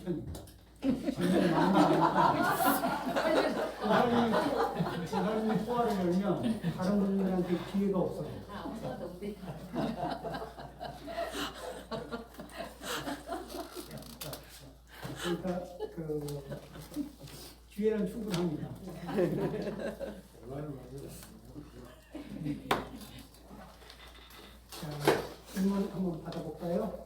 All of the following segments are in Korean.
천천히. 질문이 많이 나니까 그 사람이 포화를 열면 다른 분들한테 기회가 없어요. 그러니까 그 기회는 충분합니다. 자, 질문 한번 받아볼까요?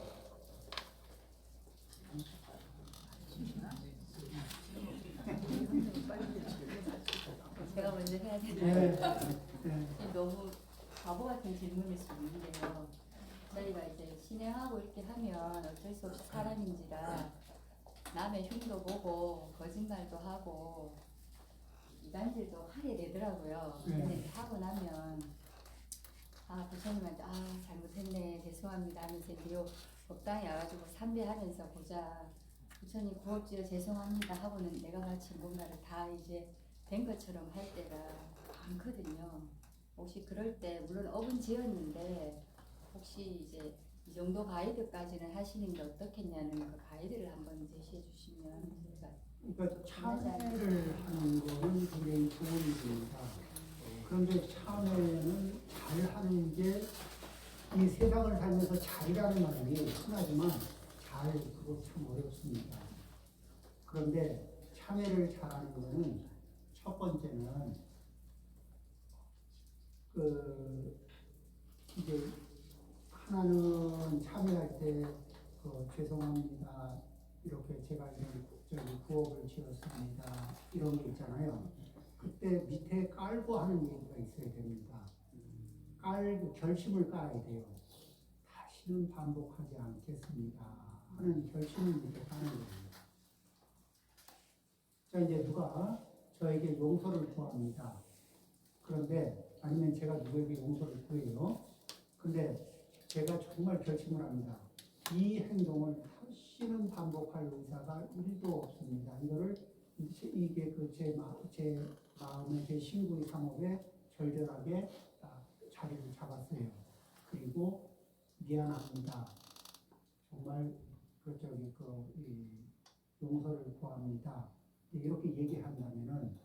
제가 먼저 해야 네. 되나요? 네. 너무 바보 같은 질문일 수 있는데요. 저희가 이제 신행하고 이렇게 하면 어쩔 수 없이 사람인지라 남의 흉도 보고 거짓말도 하고 이간질도 하게 되더라고요. 근데 이제 하고 나면 부처님한테 잘못했네 죄송합니다 하면서 이제 요 법당에 와가지고 삼배하면서 보자. 부처님 구업지어 죄송합니다 하고는 내가 마치 뭔가를 다 이제 된 것처럼 할 때가 많거든요. 혹시 그럴 때 물론 업은 지었는데 혹시 이제 이 정도 가이드까지는 하시는 게 어떻겠냐는 그 가이드를 한번 제시해 주시면 저희가 그러니까 참회를 하는 거는 굉장히 좋은 일입니다. 그런데 참회는 잘 하는 게 이 세상을 살면서 잘이라는 말이 흔하지만 잘 그거 참 어렵습니다. 그런데 참회를 잘하는 거는 첫 번째는 이제 하나는 참여할 때 죄송합니다. 이렇게 제가 구업을 지었습니다. 이런 게 있잖아요. 그때 밑에 깔고 하는 얘기가 있어야 됩니다. 결심을 깔아야 돼요. 다시는 반복하지 않겠습니다. 하는 결심을 밑에 까는 거예요. 자, 이제 누가 저에게 용서를 구합니다. 그런데 아니면 제가 누구에게 용서를 구해요. 근데 제가 정말 결심을 합니다. 이 행동을 다시는 반복할 의사가 1도 없습니다. 이거를 이게 제 마음의 제 신구의 상업에 절절하게 자리를 잡았어요. 그리고 미안합니다. 정말 용서를 구합니다. 이렇게 얘기한다면은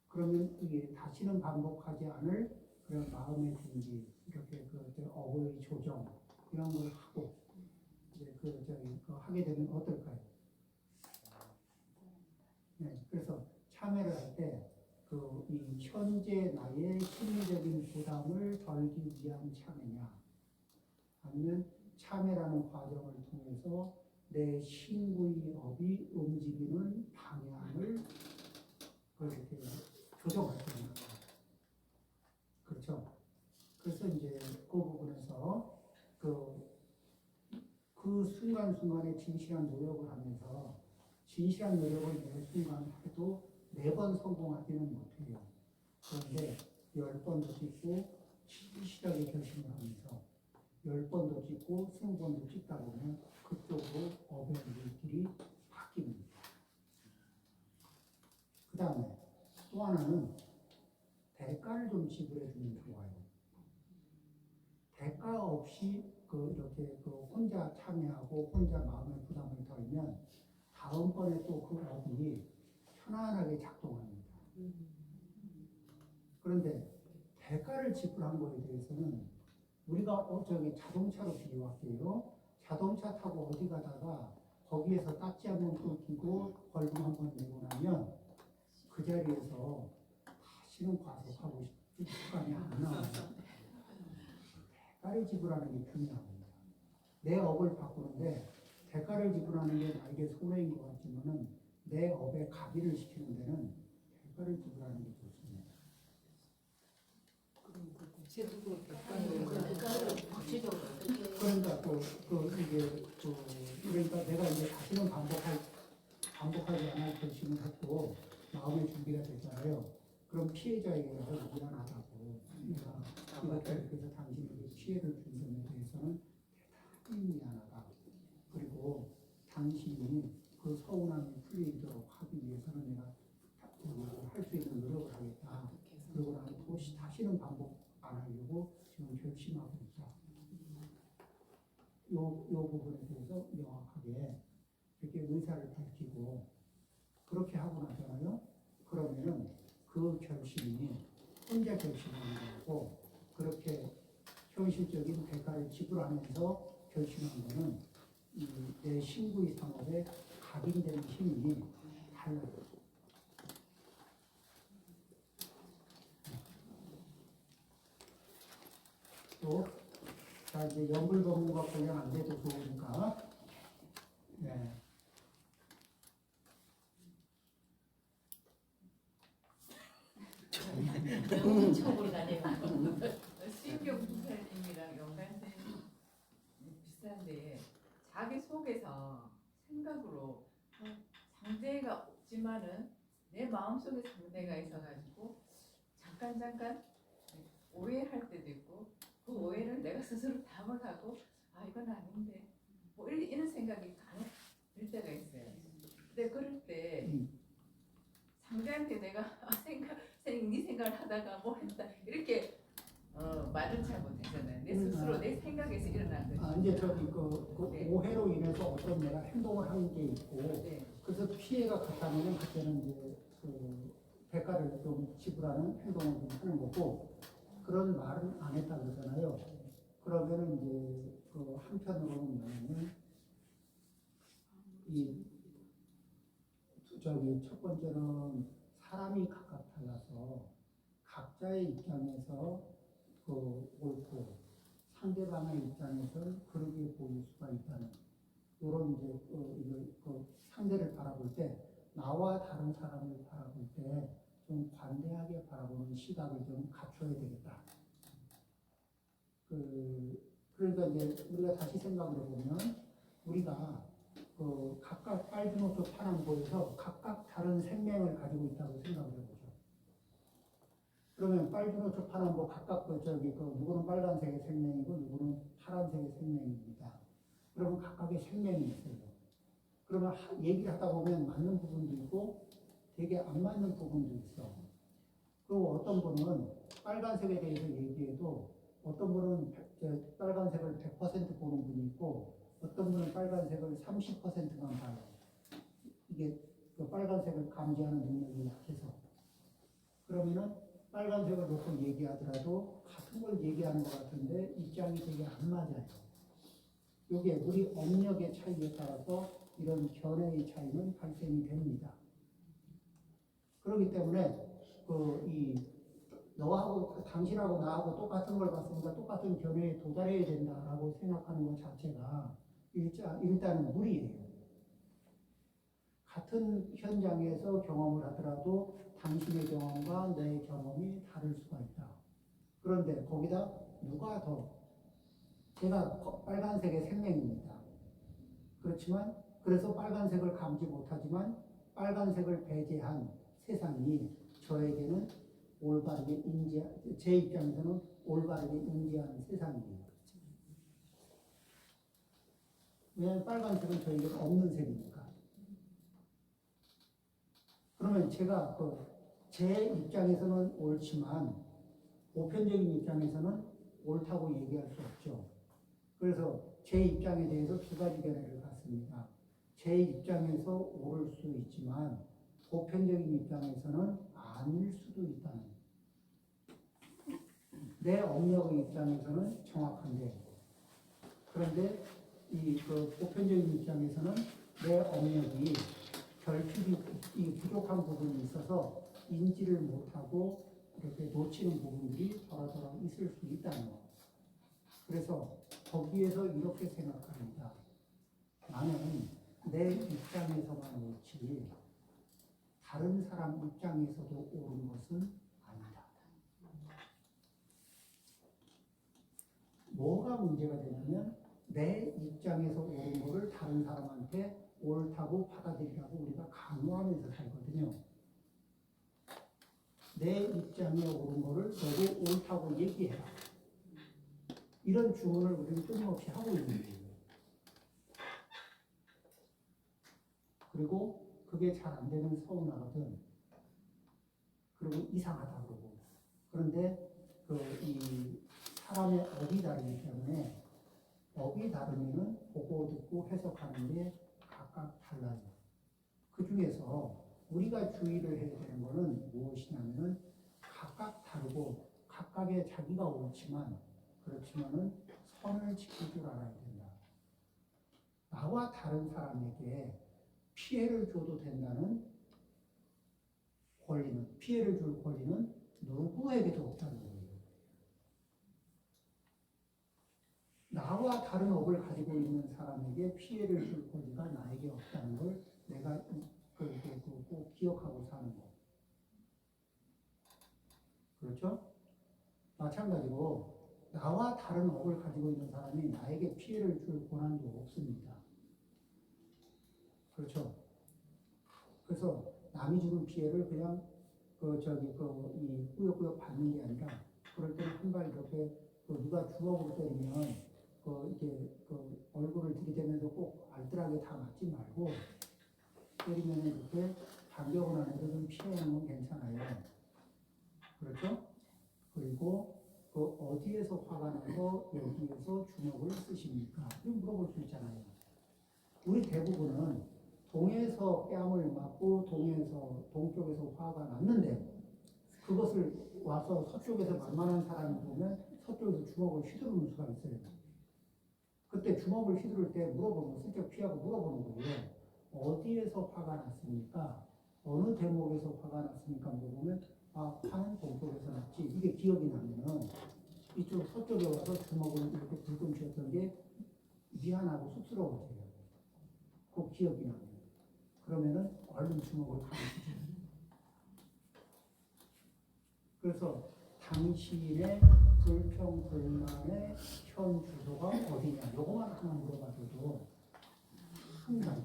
그러면 이게 다시는 반복하지 않을 그런 마음의 준비, 이렇게 어의 조정 이런 걸 하고 이제 하게 되면 어떨까요? 네, 그래서 참여를 할 때 이 현재 나의 심리적인 부담을 덜기 위한 참여냐, 아니면 참여라는 과정을 통해서 내 신구의 업이 움직이는 방향을 그렇게 조정할 수 있는 거예요. 그렇죠? 그래서 이제 그 부분에서 그 순간순간에 진실한 노력을 하면서 진실한 노력을 매 순간 해도 매번 성공하지는 못해요. 그런데 10번도 찍고 진실하게 결심을 하면서 10번도 찍고 20번도 찍다 보면 그쪽으로 업의 물길이 바뀝니다. 그 다음에 또 하나는 대가를 좀 지불해 주면 좋아요. 대가 없이 이렇게 혼자 참여하고 혼자 마음의 부담을 덜면 다음번에 또 그 업이 편안하게 작동합니다. 그런데 대가를 지불한 거에 대해서는 우리가 자동차로 비유할게요. 자동차 타고 어디 가다가 거기에서 딱지 한번 끊기고 벌금 한번 내고 나면 그 자리에서 다시는 과속하고 싶은 습관이 안 나와요. 대가를 지불하는 게 중요합니다. 내 업을 바꾸는데 대가를 지불하는 게 나에게 손해인 것 같지만은 내 업에 가비를 시키는 데는 대가를 지불하는 게 좋습니다. 그러니까 그러니까 내가 이제 다시는 반복하지 않을 결심을 했고 마음의 준비가 됐잖아요. 그럼 피해자에게 가서 미안하다고 그래서 당신에게 피해를 준 점에 대해서는 대단히 미안하다. 그리고 당신이 그 서운함이 풀리도록 하기 위해서는 내가 할 수 있는 노력을 하겠다. 그리고 나는 다시는 반복 안 하려고 지금 결심하고 있다. 요 부분에 대해서 명확하게 이렇게 의사를 결심하는 거고, 그렇게 현실적인 대가를 지불하면서 결심한 거는 내 신구의 상업에 각인된 힘이 달라요. 또, 자, 이제 연불법문과 관련 안 돼도 좋으니까, 네. 너무 처음으로 가네요. 수인경 부사님이랑 영간생 비슷한데 자기 속에서 생각으로 상대가 없지만은 내 마음속에 상대가 있어가지고 잠깐 오해할 때도 있고 그 오해를 내가 스스로 답을 하고 아 이건 아닌데 뭐 이런 생각이 간혹 들 때가 있어요. 근데 그럴 때 상대한테 내가 네 생각을 하다가 뭐 했다 이렇게 말을 잘 못하잖아요. 내 스스로 내 생각에서 일어난 거죠. 아, 이제 저기 그 네. 오해로 인해서 어떤 내가 행동을 하는 게 있고, 네. 그래서 피해가 갔다면 그때는 이제 그 대가를 좀 지불하는 행동을 좀 하는 거고, 그런 말은 안 했다 그러잖아요. 그러면은 이제 그 한편으로는 뭐냐면 이 저기 첫 번째는 사람이 각각 달라서 각자의 입장에서 그 옳고 상대방의 입장에서는 그렇게 보일 수가 있다는 이런 이제 그 상대를 바라볼 때 나와 다른 사람을 바라볼 때 좀 관대하게 바라보는 시각을 좀 갖춰야 되겠다. 그러니까 이제 우리가 다시 생각을 해보면 우리가 그 각각 빨간 옷도 파란 곳에서 각각 다른 생명을 가지고 있다고 생각을 해보죠. 그러면 빨간 옷도 파란 거 각각 누구는 빨간색의 생명이고 누구는 파란색의 생명입니다. 그러면 각각의 생명이 있어요. 그러면 얘기를 하다 보면 맞는 부분도 있고 되게 안 맞는 부분도 있어. 그리고 어떤 분은 빨간색에 대해서 얘기해도 어떤 분은 빨간색을 100% 보는 분이 있고 어떤 분은 빨간색을 30%만 봐요. 이게 그 빨간색을 감지하는 능력이 약해서. 그러면은 빨간색을 놓고 얘기하더라도 같은 걸 얘기하는 것 같은데 입장이 되게 안 맞아요. 이게 우리 업력의 차이에 따라서 이런 견해의 차이는 발생이 됩니다. 그렇기 때문에 너하고 당신하고 나하고 똑같은 걸 봤으니까 똑같은 견해에 도달해야 된다라고 생각하는 것 자체가 일단 무리예요. 같은 현장에서 경험을 하더라도 당신의 경험과 내 경험이 다를 수가 있다. 그런데 거기다 누가 더 제가 빨간색의 생명입니다. 그렇지만 그래서 빨간색을 감지 못하지만 빨간색을 배제한 세상이 저에게는 올바르게 제 입장에서는 올바르게 인지하는 세상입니다. 왜냐하면 빨간색은 저에게 없는 색이니까. 그러면 제가 제 입장에서는 옳지만 보편적인 입장에서는 옳다고 얘기할 수 없죠. 그래서 제 입장에 대해서 두 가지 견해를 갖습니다. 제 입장에서 옳을 수 있지만 보편적인 입장에서는 아닐 수도 있다는. 내 업력의 입장에서는 정확한데, 그런데 보편적인 입장에서는 내 업력이 결핍이 부족한 부분이 있어서 인지를 못하고 이렇게 놓치는 부분들이 더러더러 있을 수 있다는 거. 그래서 거기에서 이렇게 생각합니다. 나는 내 입장에서만 옳지 다른 사람 입장에서도 옳은 것은 아니다. 뭐가 문제가 되냐면 내 입장에서 옳은 거를 다른 사람한테 옳다고 받아들이라고 우리가 강요하면서 살거든요. 내 입장에 옳은 거를 너도 옳다고 얘기해라. 이런 주문을 우리는 끊임없이 하고 있는 거예요. 그리고 그게 잘 안 되면 서운하거든. 그리고 이상하다 그러고. 그런데 이 사람의 업이 다르기 때문에 업이 다르면은 보고 듣고 해석하는 게 각각 달라요. 그 중에서 우리가 주의를 해야 되는 거는 무엇이냐면은 각각 다르고 각각의 자기가 옳지만 그렇지만은 선을 지킬 줄 알아야 된다. 나와 다른 사람에게 피해를 줘도 된다는 권리는, 피해를 줄 권리는 누구에게도 없다는 거예요. 나와 다른 업을 가지고 있는 사람에게 피해를 줄 권리가 나에게 없다는 걸 내가 그렇게 꼭 기억하고 사는 거. 그렇죠? 마찬가지로 나와 다른 업을 가지고 있는 사람이 나에게 피해를 줄 권한도 없습니다. 그렇죠? 그래서 남이 주는 피해를 그냥 이 꾸역꾸역 받는 게 아니라 그럴 때는 한 발 이렇게 누가 주먹으로 때리면 이렇게 얼굴을 들이대면서 꼭 알뜰하게 다 맞지 말고 때리면 이렇게 반격은 안 해도 좀 피해는 건 괜찮아요. 그렇죠? 그리고 어디에서 화가 나서 여기에서 주먹을 쓰십니까? 이런 물어볼 수 있잖아요. 우리 대부분은 동에서 뺨을 맞고 동쪽에서 화가 났는데 그것을 와서 서쪽에서 만만한 사람이 보면 서쪽에서 주먹을 휘두르는 수가 있어요. 그때 주먹을 휘두를 때 물어보면 슬쩍 피하고 물어보는 거예요. 어디에서 화가 났습니까? 어느 대목에서 화가 났습니까? 물어보면 화는 동쪽에서 났지. 이게 기억이 나면은 이쪽 서쪽에 와서 주먹을 이렇게 불끈 쥐었던 게 미안하고 쑥스러워져요. 그 기억이 나면. 그러면은 얼른 주먹을 가리키죠. 그래서 당신의 불평, 불만의 현 주소가 어디냐. 요거만 하나 물어봐줘도 항상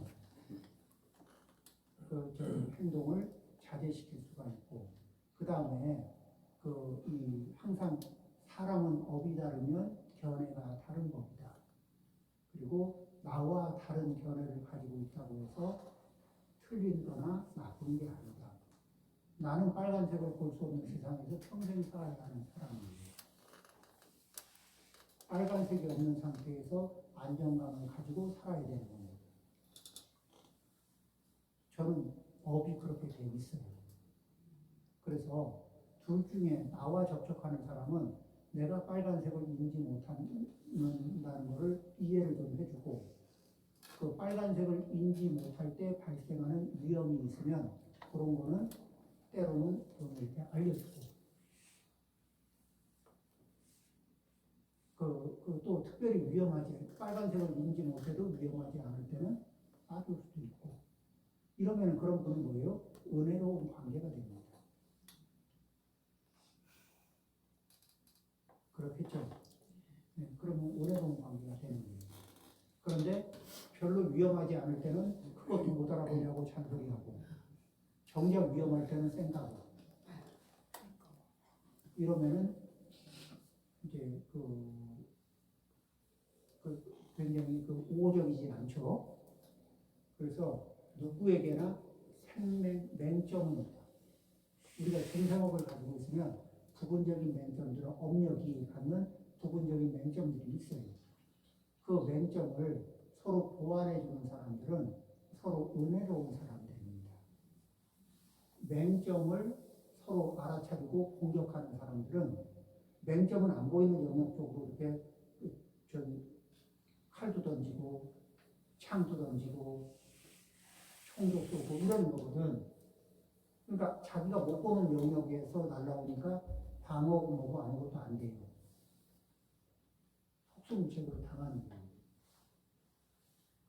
행동을 자제시킬 수가 있고, 그 다음에 항상 사람은 업이 다르면 견해가 다른 법이다. 그리고 나와 다른 견해를 가지고 있다고 해서 틀린 거나 나쁜 게 아니다. 나는 빨간색을 볼 수 없는 세상에서 평생 살아야 하는 사람이에요. 빨간색이 없는 상태에서 안정감을 가지고 살아야 되는 겁니다. 저는 업이 그렇게 돼 있어요. 그래서 둘 중에 나와 접촉하는 사람은 내가 빨간색을 인지 못한다는 것을 이해를 좀 해주고, 그 빨간색을 인지 못할 때 발생하는 위험이 있으면 그런 거는 때로는 좀 이렇게 알려주고, 또 특별히 위험하지, 빨간색을 인지 못해도 위험하지 않을 때는 놔둘 수도 있고, 이러면 그런 분은 뭐예요? 은혜로운 관계가 됩니다. 그렇겠죠? 네, 그러면 은혜로운 관계가 되는 거예요. 그런데 별로 위험하지 않을 때는 그것도 못 알아보냐고 잔소리하고, 정작 위험할 때는 쌩까고, 이러면은 이제 굉장히 우호적이진 않죠. 그래서 누구에게나 맹점은 있다. 우리가 생산업을 가지고 있으면 부분적인 맹점들은 업력이 갖는 부분적인 맹점들이 있어요. 그 맹점을 서로 보완해 주는 사람들은 서로 은혜로운 사람들입니다. 맹점을 서로 알아차리고 공격하는 사람들은 맹점은 안 보이는 영역 쪽으로 이렇게 칼도 던지고 창도 던지고 총도 쏘고 이런 거거든. 그러니까 자기가 못 보는 영역에서 날라오니까 방어고 뭐고 아무것도 안 돼요. 속수무책으로 당하는 거예요.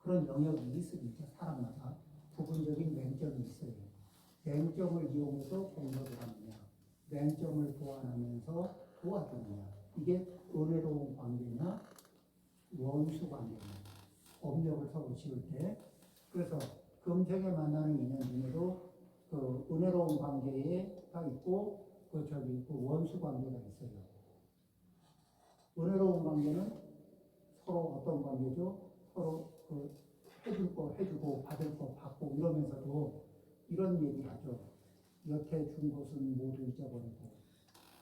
그런 영역이 있습니다. 사람마다 부분적인 맹점이 있어요. 맹점을 이용해서 공격을 하느냐, 맹점을 보완하면서 도와주느냐, 이게 은혜로운 관계냐 원수 관계냐, 업력을 서로 지을 때. 그래서 금생에 만나는 인연 중에도 은혜로운 관계가 있고 원수 관계가 있어요. 은혜로운 관계는 서로 어떤 관계죠? 서로 해줄 거 해주고 받을 거 받고 이러면서도 이런 얘기하죠. 여태 준 것은 모두 잊어버리고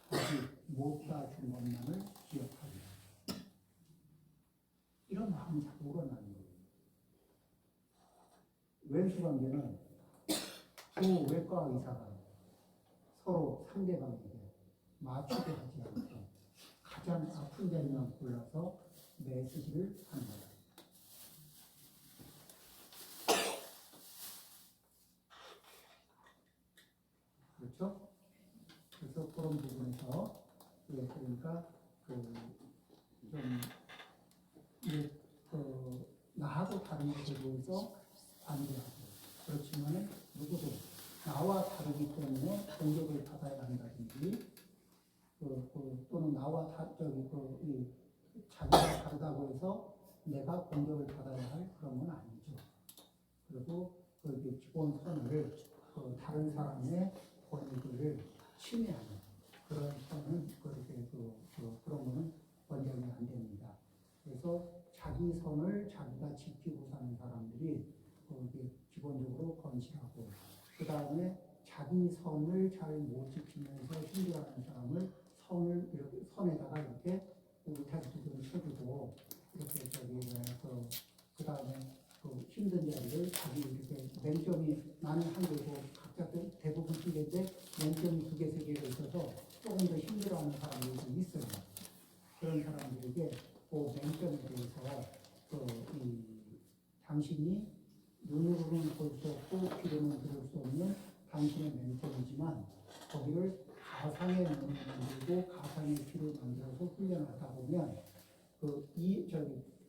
아직 못 다 준 것만을 기억하리라. 이런 마음이 자꾸 우러나는 거예요. 왼수 관계는 두 외과 의사가 서로 상대방에게 맞추게 하지 않고 큰자리만 골라서 메시지를 하는 거예요. 그렇죠? 그래서 그런 부분에서 그러니까 좀 이제 나하고 다른 것에 대해서 반대하고 그렇지만 누구도 나와 다르기 때문에 공격을 받아야 한다든지 또는 나와 자기가 다르다고 해서 내가 공격을 받아야 할 그런 건 아니죠. 그리고 기본선을 다른 사람의 권익을 침해하는 그런 선은 그런 거는 권장이 안 됩니다. 그래서 자기 선을 자기가 지키고 사는 사람들이 기본적으로 건실하고 그 다음에 자기 선을 잘 못 지키면서 힘들어하는 사람을 선에다가 이렇게 울타리 좀 쳐주고 이렇게 그 다음에 힘든 자리를 자기 이렇게 맹점이 나는 한 개고 각자 대부분 두 개인데 맹점이 두 개, 세 개가 있어서 조금 더 힘들어하는 사람들이 있어요. 그런 사람들에게 그 맹점에 대해서 당신이 눈으로는 볼 수 없고 귀로는 들을 수 없는 당신의 맹점이지만 거기를 가상의 눈을 만들고 가상의 귀를 만들어서 훈련하다 보면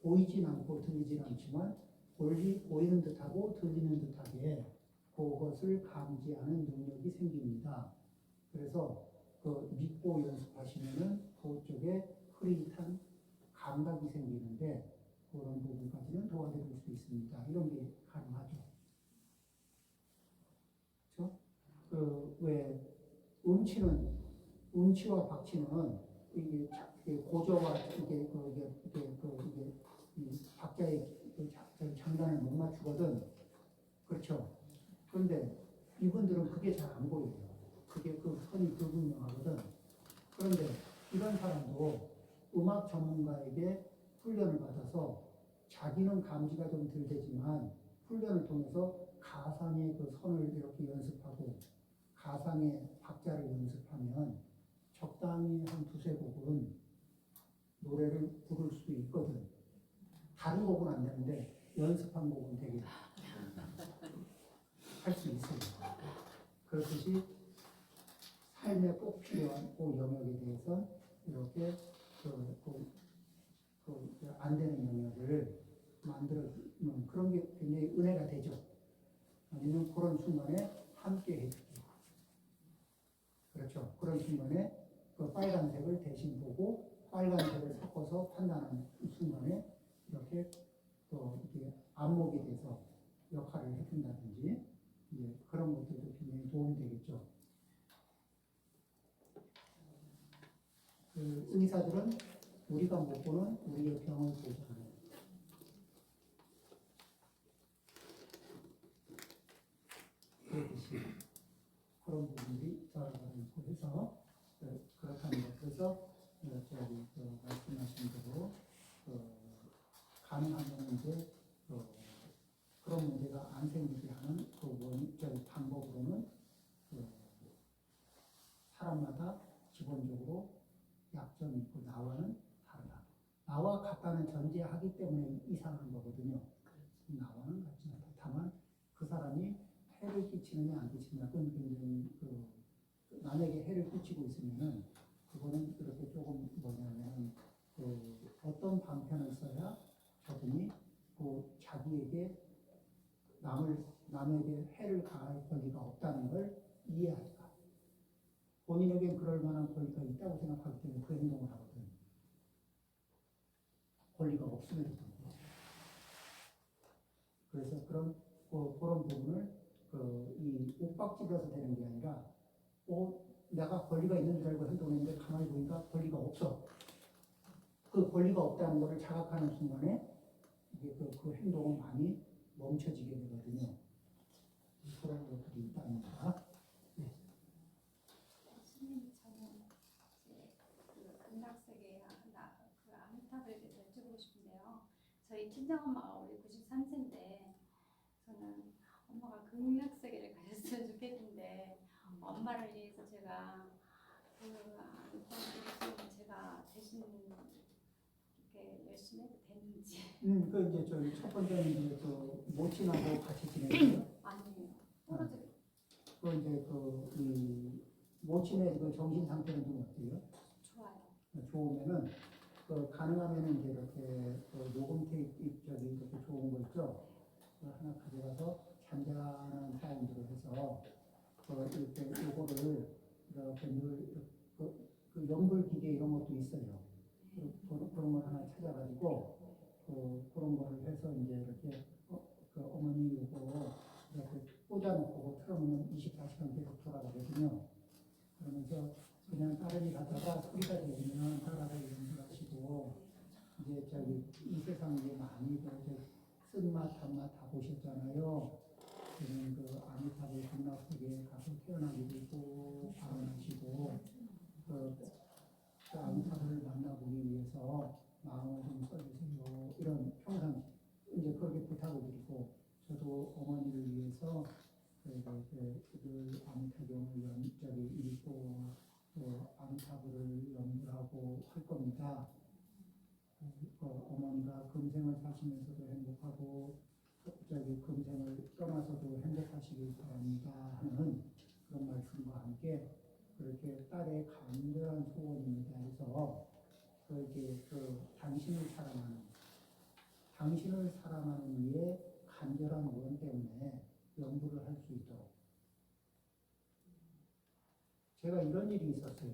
보이진 않고 들리진 않지만 보이는 듯하고 들리는 듯하게 그것을 감지하는 능력이 생깁니다. 그래서 믿고 연습하시면은 그쪽에 흐릿한 감각이 생기는데 그런 부분까지는 도와드릴 수 있습니다. 이런 게 가능하죠. 그렇죠? 왜 음치와 박치는 이게 고저와 이 박자의 장단을 못 맞추거든. 그렇죠? 그런데 이분들은 그게 잘 안 보여요. 그게 선이 불분명하거든. 그런데 이런 사람도 음악 전문가에게 훈련을 받아서 자기는 감지가 좀 덜 되지만 훈련을 통해서 가상의 선을 이렇게 연습하고 가상의 박자를 연습하면 적당히 한 두세 곡은 노래를 부를 수 있거든. 다른 곡은 안 되는데 연습한 곡은 되게 할 수 있어요. 그렇듯이 삶에 꼭 필요한 그 영역에 대해서 이렇게 안 되는 영역을 만들어주는 그런 게 굉장히 은혜가 되죠. 아니면 그런 순간에 함께 해주고 그렇죠. 그런 순간에 빨간색을 대신 보고 빨간색을 섞어서 판단하는 순간에 이렇게 이렇게 안목이 돼서 역할을 해준다든지 그런 것들도 굉장히 도움이 되겠죠. 의사들은 우리가 못 보는 우리의 병을 보잖아요. 그렇듯이 그런 부분들이 있고 해서 그렇다는 것. 그래서 말씀하신 대로 가능하면 이제 그런 문제가 안 생기게 하는 방법으로는 사람마다 기본적으로 약점이 있고 나와는 다르다. 나와 같다는 전제하기 때문에 이상한 거거든요. 나와는 같지 않다. 다만 그 사람이 해를 끼치느냐 안 끼치느냐 그건 굉장히 남에게 해를 끼치고 있으면은 그거는 이렇게 조금 뭐냐면 어떤 방편을 써야 저분이 자기에게 남에게 해를 가할 권리가 없다는 걸 이해할까. 본인에겐 그럴 만한 권리가 있다고 생각하기 때문에 그 행동을 하거든. 권리가 없음에도 불구하고. 그래서 그런 부분을 이 옥박지려서 되는 게 아니라 내가 권리가 있는 줄 알고 행동했는데 가만히 보니까 권리가 없어. 그 권리가 없다는 것을 자각하는 순간에 이게 그 행동은 많이 멈춰지게 되거든요. 그런 것들이 있답니다. 네. 스님, 저는 이제 극락세계 아미타불에 대해서 여쭤보고 싶은데요. 저희 친정엄마가 올해 93세인데 저는 엄마가 극락세계를 가셨으면 좋겠는데 엄마를 위해서 제가 아미타불에 제가 대신 지내도 되는지. 그 이제 저희 첫 번째는 이제 그 모친하고 같이 지내고요. 아니에요. 떨어져. 그 이제 이 모친의 그 정신 상태는 좀 어때요? 좋아요. 좋으면은 그 가능하면은 이제 이렇게 그 녹음 테이프 저기 이렇게 좋은 거 있죠? 그거 하나 가져가서 잔잔한 사운드로 해서 그 이렇게 요거를 이렇게 그 연불 기계 이런 것도 있어요. 그런 걸 하나 찾아가지고 그런 거를 해서 이제 이렇게 그 어머니 요거 이렇게 꽂아놓고 틀어놓으면 24시간 계속 돌아가거든요. 그러면서 그냥 따르기 가다가 소리가 들리면 따라서 연주하시고 이제 저기 이 세상 이제 많이 이렇게 쓴맛 단맛 다 보셨잖아요. 저는 그 아미타불 극락세계에 가서 태어나기도 꼭 바라시고 그 아미타불을 만나보기 위해서 마음을 좀 써주세요. 이런 평상 이제 그렇게 부탁을 드리고 저도 어머니를 위해서 늘 아미타경을 저기 읽고 또 아미타불을 연구하고 할 겁니다. 어머니가 금생을 사시면서도 행복하고 저기 금생을 떠나서도 행복하시길 바랍니다 하는 그런 말씀과 함께 그렇게 딸의 간절한 소원입니다 해서 당신을 사랑하는 이의 간절한 원언 때문에 연구를 할 수 있도록 제가 이런 일이 있었어요.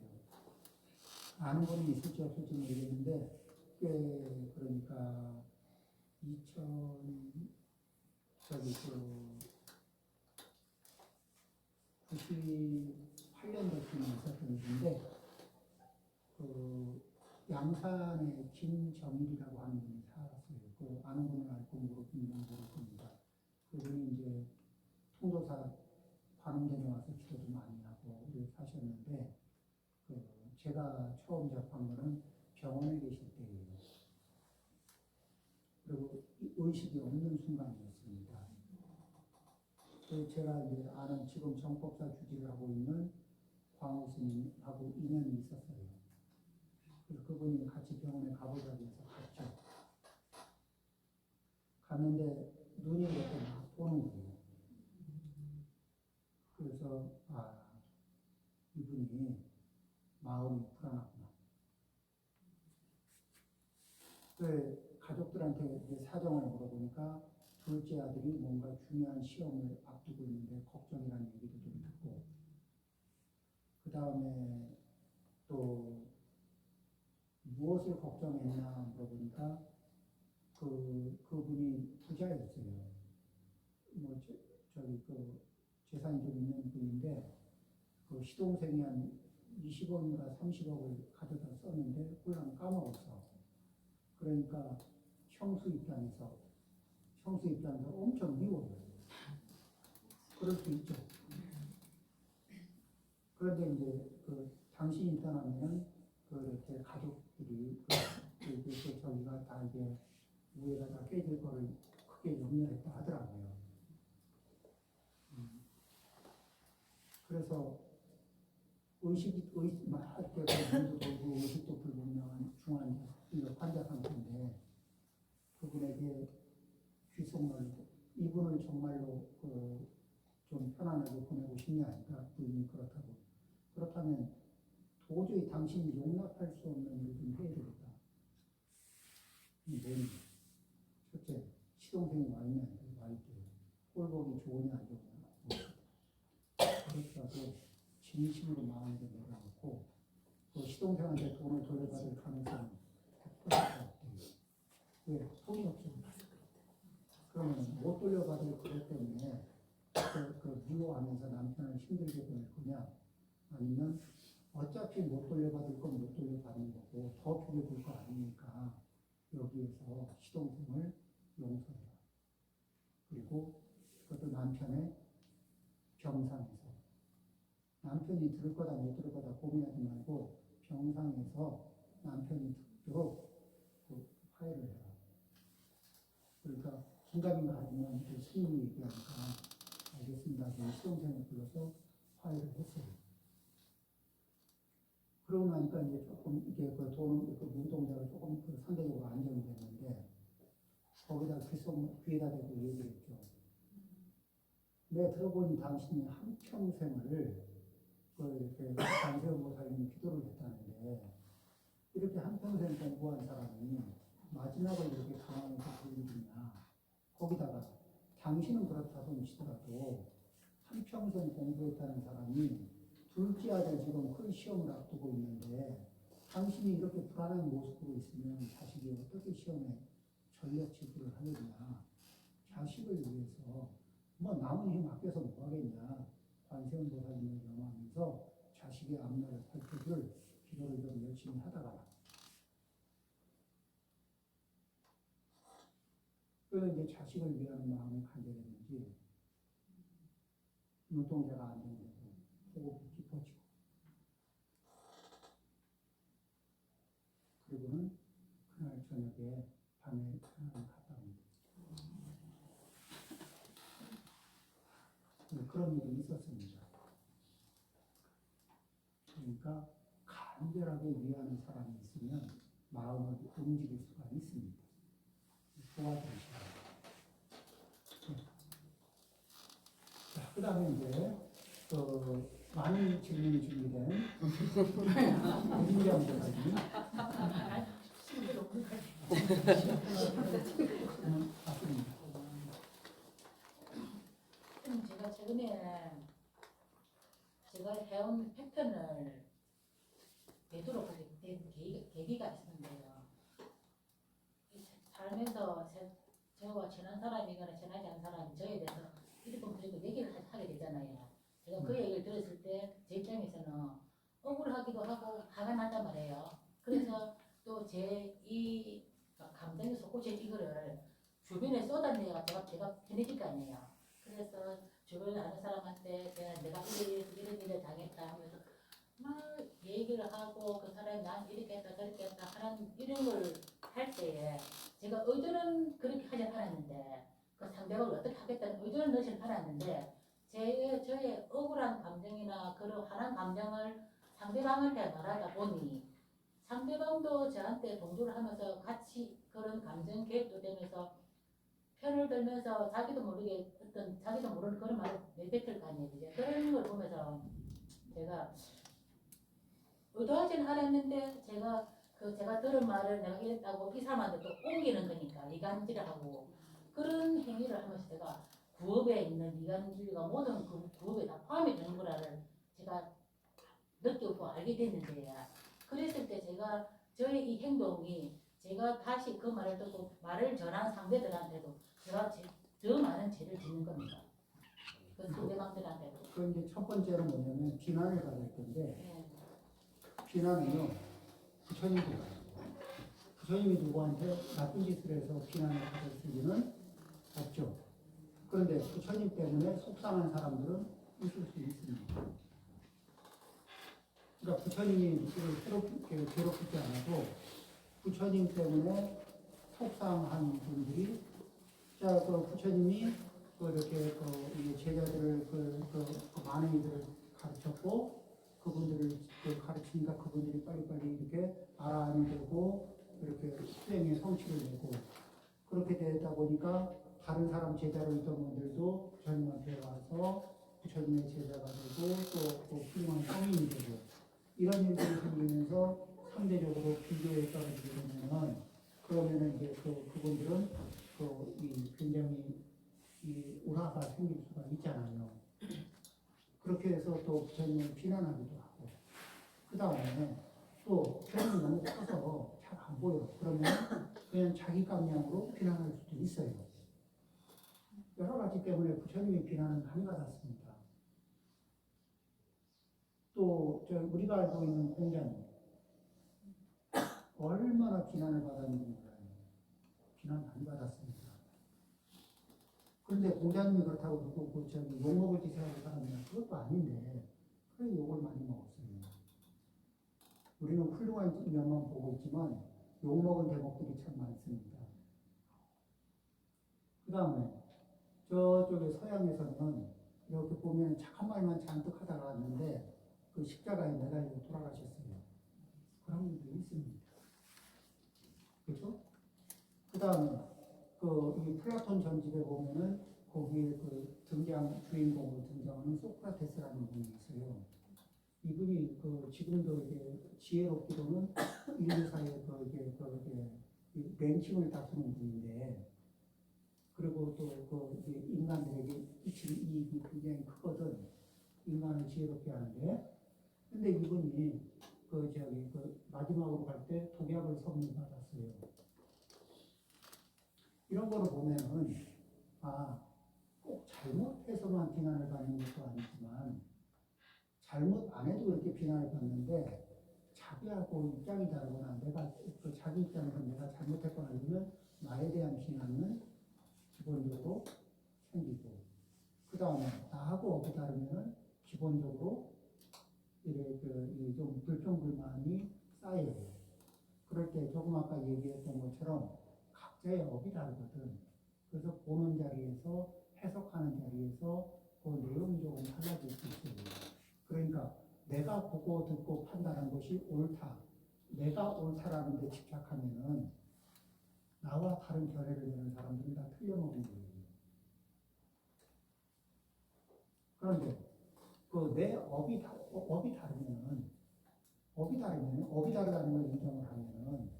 아는 분이 있을지 없을지 모르겠는데 꽤 그러니까 98년도쯤에 있었던 일인데 그 양산에 김정일이라고 하는 분이 살았어요. 그 아는 분은 알고 모르는 모를 겁니다. 그분이 이제 통도사 관음전에 와서 기도도 많이 하고 이렇게 사셨는데 제가 처음 접한 거는 병원에 계실 때예요. 그리고 의식이 없는 순간이었습니다. 제가 이제 아는 지금 정법사 주지를 하고 있는 광우 스님하고 인연이 있었어요. 그래서 그분이 같이 병원에 가보자고 해서 갔죠. 갔는데 눈이 이렇게 막 보는 거예요. 그래서 이분이 마음이 불안하구나. 가족들한테 이제 사정을 물어보니까 둘째 아들이 뭔가 중요한 시험을 앞두고 있는데 걱정이라는 얘기도 좀 듣고 그 다음에 또 무엇을 걱정했나 물어보니까 그분이 부자였어요. 재산이 좀 있는 분인데 그 시동생이 한 20억인가 30억을 가져다 썼는데 홀랑 까먹었어. 그러니까 형수 입장에서 엄청 미워요. 그럴 수 있죠. 그런데 이제 당신이 떠나면 이렇게 가족들이 저기가 다 이제 우애가 다 깨질 거를 크게 염려했다 하더라고요. 그래서 의식도 돌고 의식도 불분명한 중환자 환자 상태인데 그분에게 귓속말로 이분을 정말로 좀 편안하게 보내고 싶냐 하니까 부인이 그렇다면 도저히 당신이 용납할 수 없는 일을 좀 해야 되겠다. 뭐니? 첫째, 시동생이 와 있대요. 꼴보기 좋으냐 안 좋으냐. 그렇더라도 진심으로 마음에 내려놓고 시동생한테 돈을 돌려받을 가능성은 100% 없대요. 왜? 돈이 없으니까. 그러면 못 돌려받을 그것 때문에 미워하면서 남편을 힘들게 보낼 거냐? 아니면 어차피 못 돌려받을 건 못 돌려받는 거고 더 피해 볼 거 아니니까 여기에서 시동생을 용서해라. 그리고 그것도 남편의 병상에서 남편이 들을 거다 못 들을 거다 고민하지 말고 병상에서 남편이 듣도록 화해를 해라. 그러니까 긴가민가 하지만 스님이 얘기하니까 알겠습니다. 시동생을 불러서 화해를 했어요. 그러고 나니까 이제 조금 이게 돈은 무동자가 조금 상대적으로 안정이 됐는데 거기다 귀에다 대고 얘기를 했죠. 내가 들어보니 당신이 한평생을 이렇게 관세음보살님 기도를 했다는데 이렇게 한평생 공부한 사람이 마지막을 이렇게 당황해서 볼 일이냐. 거기다가 당신은 그렇다고 치더라도 한평생 공부했다는 사람이 둘째 아들 지금 큰 시험을 앞두고 있는데 당신이 이렇게 불안한 모습으로 있으면 자식이 어떻게 시험에 전력 지구를 하느냐. 자식을 위해서 뭐 남은 힘 아껴서 뭐 하겠냐. 관세음보살님을 염하면서 자식의 앞날을 살펴줄 기도를 좀 열심히 하다가 그 이제 자식을 위하는 마음이 간절했는지 눈동자가 안 되는데도 호흡이 깊어지고 그리고는 그날 저녁에 밤에 하나님 갔다 옵니다. 그런 일이 있었습니다. 그러니까 간절하게 위하는 사람이 있으면 마음을 움직일 수가 있습니다. 도와주시죠. 그 다음에 이제 많은 질문이 준비된 김기영 대사님 맞습니다. 제가 최근에 제가 해온 패턴을 되도록 하게 된 계기가 있었는데요. 살면서 저와 친한 사람이거나 친하지 않은 사람이 저에 대해서 이렇게 그리고 얘기를 하게 되잖아요. 제가 그 얘기를 들었을 때 제 입장에서는 억울하기도 하고 화가 난단 말이에요. 그래서 또 제 이 감정이 솟구친 이거를 주변에 쏟아내야 제가 편해질 거 아니에요. 그래서 주변에 아는 사람한테 내가 이런 일을 당했다 하면서 막 얘기를 하고 그 사람이 난 이렇게 했다 저렇게 했다 하는 이런 걸 할 때에 제가 의도는 그렇게 하지 않았는데 그 상대방을 어떻게 하겠다는 의도는 넣지 않았는데 저의 억울한 감정이나 그런 화난 감정을 상대방한테 말하다 보니 상대방도 저한테 동조를 하면서 같이 그런 감정 개입도 되면서 편을 들면서 자기도 모르게 자기도 모르는 그런 말을 내뱉을 거 아니에요. 이제 그런 걸 보면서 제가 의도하진 않았는데 제가 들은 말을 내가 이랬다고 이 사람한테 또 옮기는 거니까 이간질을 하고 그런 행위를 하면서 제가 구업에 있는 이간질과 모든 그 구업에 다 포함이 되는 거라를 제가 느끼고 알게 됐는데 그랬을 때 제가 저의 이 행동이 제가 다시 그 말을 듣고 말을 전한 상대들한테도 제가 더 많은 죄를 짓는 겁니다. 그 상대방들한테도. 그 이제 첫 번째는 뭐냐면 비난을 받을 건데 네. 비난은요 부처님이 누구한테 나쁜 짓을 해서 비난을 받을 수는 없죠. 그런데 부처님 때문에 속상한 사람들은 있을 수 있습니다. 그러니까 부처님이 누구를 괴롭히지 않아도 부처님 때문에 속상한 분들이 그 부처님이 이렇게 제자들을 많은 이들을 가르쳤고 그분들을 가르치니까 그분들이 빨리빨리 이렇게 알아하면 되고 이렇게 수행의 성취를 내고 그렇게 되다 보니까 다른 사람 제자로 있던 분들도 부처님한테 와서 부처님의 제자가 되고 또 훌륭한 성인이 되고 이런 일들이 생기면서 상대적으로 비교에 떨어지게 되면은 그러면은 이제 그분들은 굉장히 우라가 생길 수가 있잖아요. 그렇게 해서 또 부처님을 비난하기도 하고 그 다음에 또 부처님이 너무 커서 잘 안 보여. 그러면 그냥 자기 감량으로 비난할 수도 있어요. 여러 가지 때문에 부처님의 비난은 한가닥습니다. 또 우리가 알고 있는 공자님 얼마나 비난을 받았는지 몰라요. 비난 많이 받았습니다. 그런데 공자님이 그렇다고 누구 욕먹을 짓을 하는 사람이냐 그것도 아닌데 그래 욕을 많이 먹었어요. 우리는 훌륭한 면만 보고 있지만 욕먹은 대목들이 참 많습니다. 그 다음에 저쪽에 서양에서는 이렇게 보면 착한 말만 잔뜩 하다가 왔는데 그 십자가에 매달려 돌아가셨어요. 그런 분들이 있습니다. 그렇죠? 그 다음에 거기 플라톤 전집에 보면은 거기에 그 주인공으로 등장하는 소크라테스라는 분이 있어요. 이분이 그 지금도 이제 지혜롭기로는 인류사의 이 랭킹을 다투는 분인데, 그리고 또 그 인간들에게 끼치는 이익이 굉장히 크거든. 인간을 지혜롭게 하는데, 근데 이분이 그 마지막으로 갈 때 독약을 선물받았어요. 이런 거를 보면은 꼭 잘못해서만 비난을 받는 것도 아니지만 잘못 안 해도 이렇게 비난을 받는데 자기하고 입장이 다르거나 자기 입장에서 내가 잘못했거나 이러면 나에 대한 비난은 기본적으로 생기고, 그 다음에 나하고 업이 다르면은 기본적으로 좀 불평불만이 쌓여요. 그럴 때 조금 아까 얘기했던 것처럼 각자의 업이 다르거든. 그래서 보는 자리에서 해석하는 자리에서 그 내용이 조금 달라질 수 있어요. 그러니까 내가 보고 듣고 판단한 것이 옳다. 내가 옳다라는 데 집착하면은 나와 다른 결례를 내는 사람들은 다 틀려먹은 거예요. 그런데 내 업이 다르면은 업이 다르다는 걸 인정을 하면은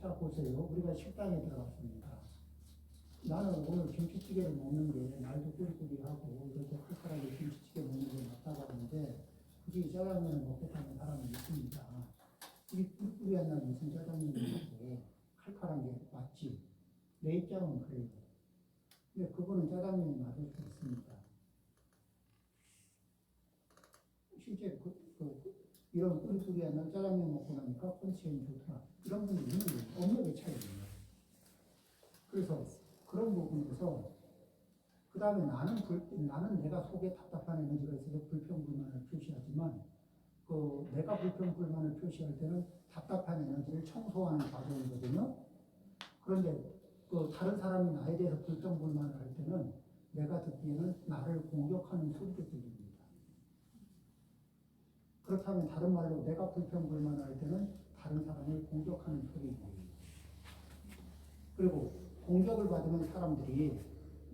자 보세요. 우리가 식당에 들어갔습니다. 나는 오늘 김치찌개를 먹는 게 날도 꾸리꾸리하고 이렇게 칼칼하게 김치찌개 먹는 게 맞다고 하는데 굳이 짜장면을 먹겠다는 사람이 있습니다. 이 꾸리꾸리한 날 무슨 짜장면을 먹고 칼칼한 게 맞지? 내 입장은 그래요. 근데 그거는 짜장면이 맞을 수 있습니다. 실제 이런 꾸리꾸리한 날 짜장면 먹고 나니까 컨디션이 좋더라. 이런 분이 있는 거예요. 업력의 차이예요. 그래서 그런 부분에서 그 다음에 나는 내가 속에 답답한 에너지가 있어서 불평불만을 표시하지만 내가 불평불만을 표시할 때는 답답한 에너지를 청소하는 과정이거든요. 그런데 다른 사람이 나에 대해서 불평불만을 할 때는 내가 듣기에는 나를 공격하는 소리가 들립니다. 그렇다면 다른 말로 내가 불평불만을 할 때는 다른 사람을 공격하는 소리예요. 그리고 공격을 받으면 사람들이